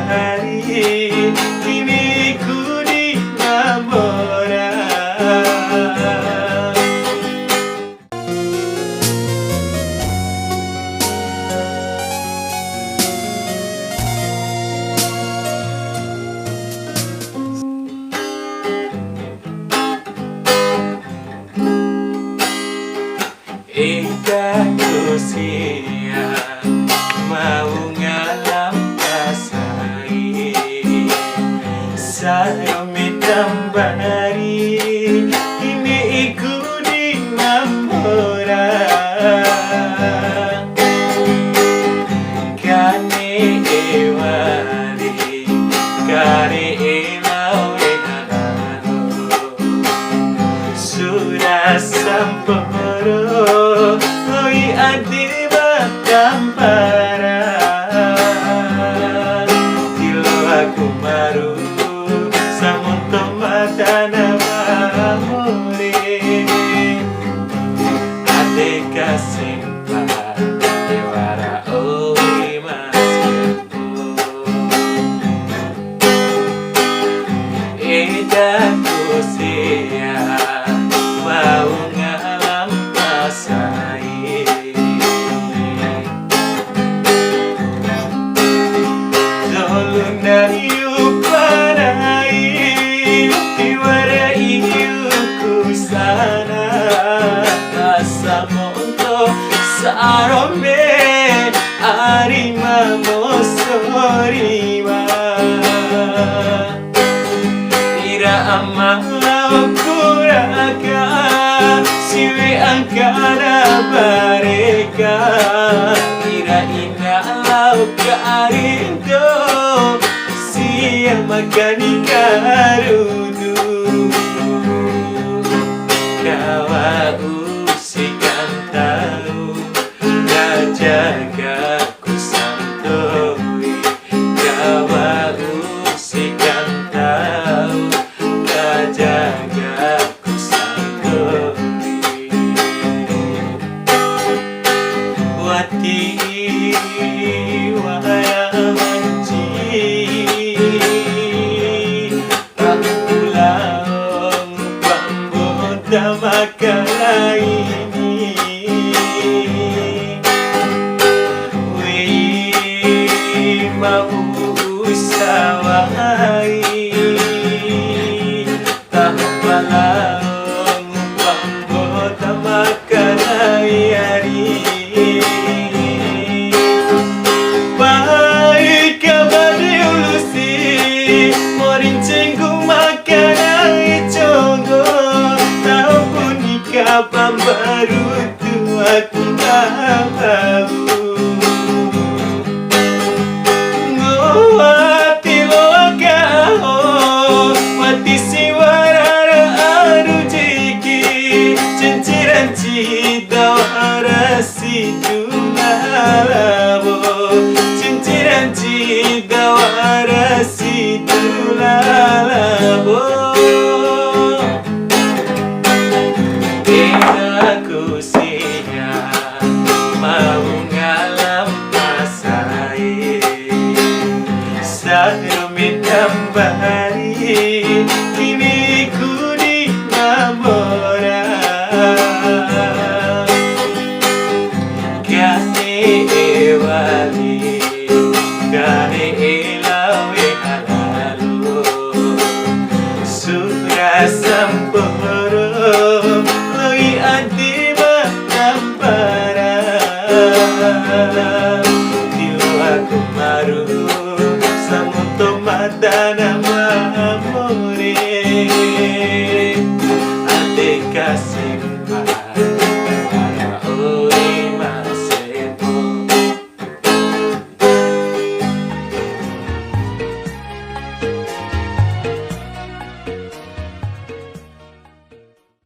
Tambari diriku di Mambora. Indahku siang mau ngalam pasai Sarumi tambari ini iku di Mambora. Kane ewali kare elau enalano sudah samporo oi adiba tampara tilo aku maru samunto matana amore ade kasimpa dewara oi masku edaku sia mau ngalam pasai Zoluna yupanai Iwara iyuku sana Asamonto sarome Arima mosorima Ira amalau kuraka Siwe angkara bareka Ira ina lau karindo Siang magani karudu Kawa usikan tahu Kajaga kusantoi Kawa usikan tahu Kajaga Wati wahaya manci Pakulang pambota makala ini Wei mau usawai Tahapalang pambota makala ini Pambaru tua aku tahu Ngoati lokaho Mati siwarara arujiki Cinciran cita warasi tulalabo Cinciran cita warasi tulalabo Aku siap mau ngalam pasai Sarumi tambari diriku di Mambora. Kane ewali kane elawe halalu Sudah samporo Adiba tampara Tilo aku maru Samunto matana amore Ade kasih